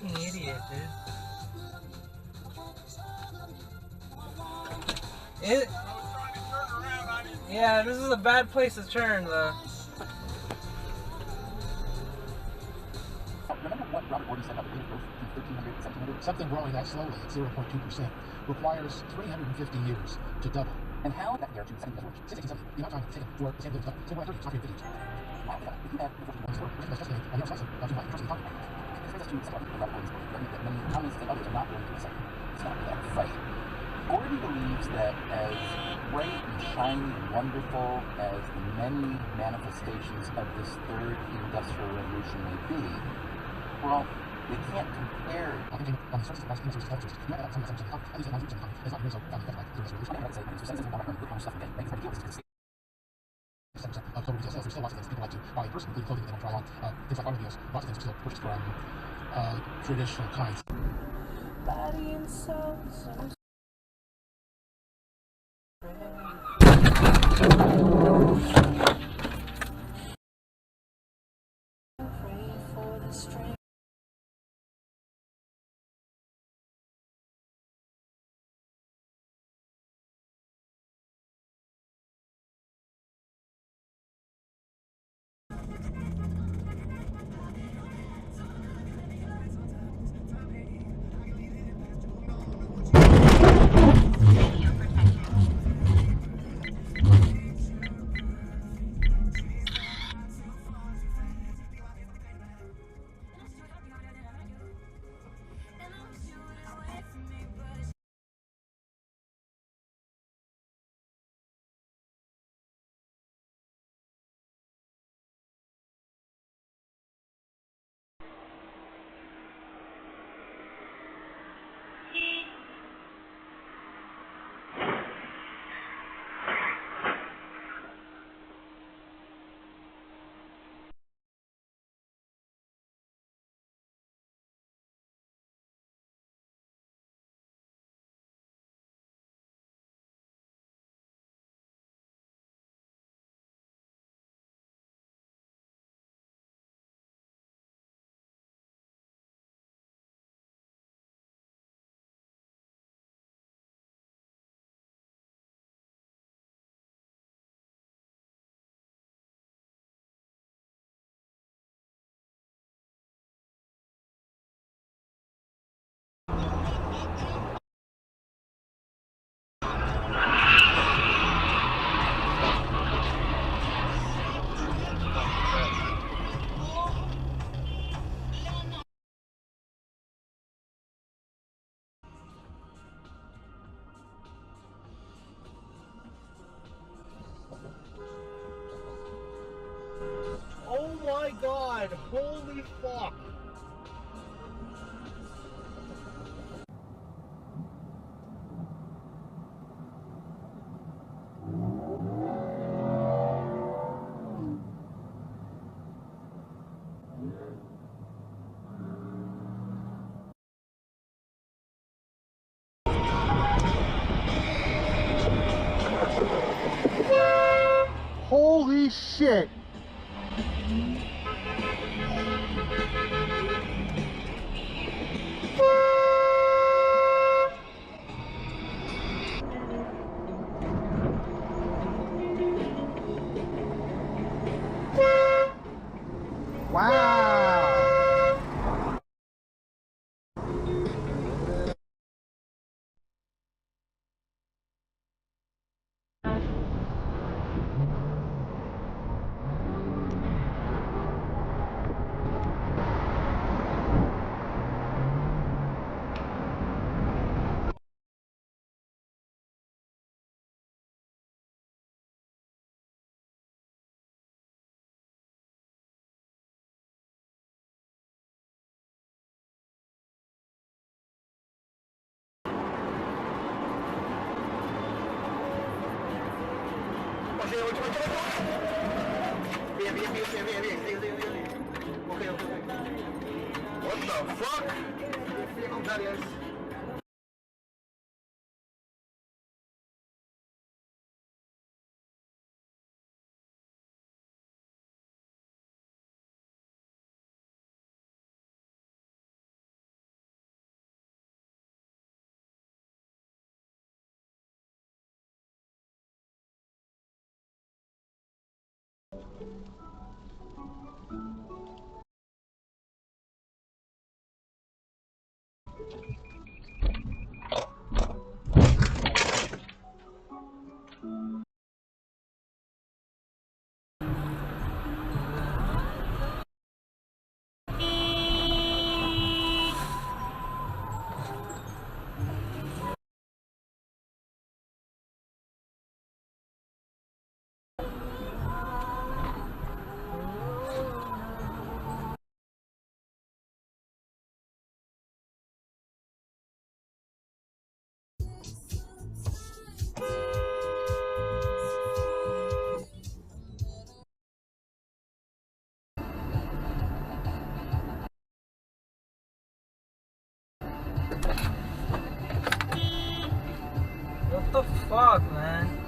fucking idiot, dude. Yeah, this is a bad place to turn, though. Remember what Robert Gordon said about the rate of growth from 1300 to 1700? Something growing that slowly at 0.2% requires 350 years to double. And how? Back there to 1770. Since 1870, the amount of time it's taken for the same building to double. So we're at 30, it's not 350 years. Wow, if you add the 14 words, which is just on the other side of human life, the economy. This brings us to the second article of Robert Gordon's book, that many economists and others are not willing to accept. It's not that fight. Gordon believes that as bright and shiny and wonderful as the many manifestations of this third industrial revolution may be, well, they can't compare. On the sources of price, sources of cultures, you have some of the at least 1% economy is not near so affected by the revolution. I'm not saying so sensitive about how much stuff again, making a deal with 7% of total retail sales. There's still lots of things people like to buy in person, including clothing that they want to try on. Things like automobiles, lots of things are still purchased from traditional kinds. Body and soul, pray for the strength. Oh my god, holy fuck. Holy shit. Wow. Bien, bien, bien, bien, bien, bien, bien, bien, bien. Okay, okay, okay. What the fuck? What the fuck, man?